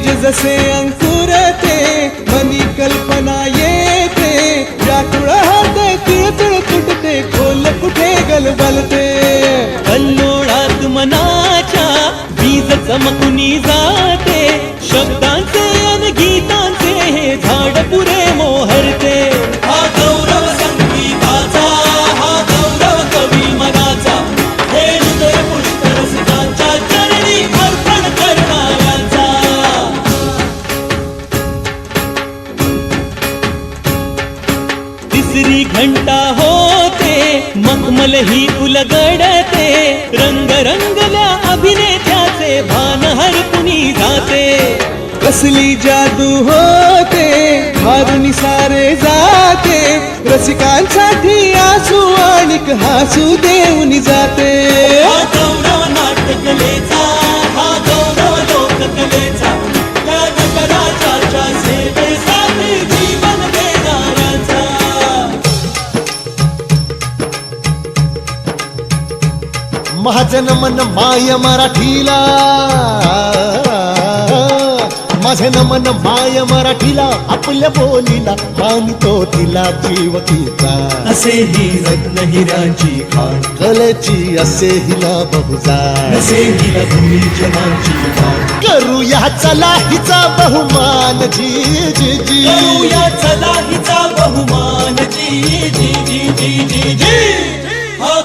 बीज जसे अंकुरते मनी कल्पना येते व्याकुळ होते तिळतिळ तुटते खोल कुठे गलबलते कल्लोळात मनाच्या बीज चमकुनी जाते शब्दांचे अन गीतांचे हे झाड पुरे मोहरते हा गौरव संगीताचा हा गौरव कवी मनाचा हे हृदय पुष्प रसिकांच्या चरणी अर्पण करणाऱ्याचा तिसरी घंटा होते मखमल ही उलगडते रंग रंगल्या अभिनेत्याचे भान हरपुनी जाते कसली जादू होते हारुनी सारे जाते रसिकांसाठी आसू आणिक हासू देऊन जाते हा गौरव नाट्यकलेचा हा गौरव लोककलेचा या नटराजाच्या सेवेसाठी जीवन देणाऱ्याचा माझं नमन माय मराठीला माझे नमन माय मराठीला आपल्या बोलीला आणि तो तिला जीव तिचा असे ही रत्न हिरांची खाण कलेची असे हिला बहुजाण असे हिला भूमी जनाची खाण करूया चला हिचा बहुमान जी जी जी करूया चला हिचा बहुमान जी जी जी जी जी जी हा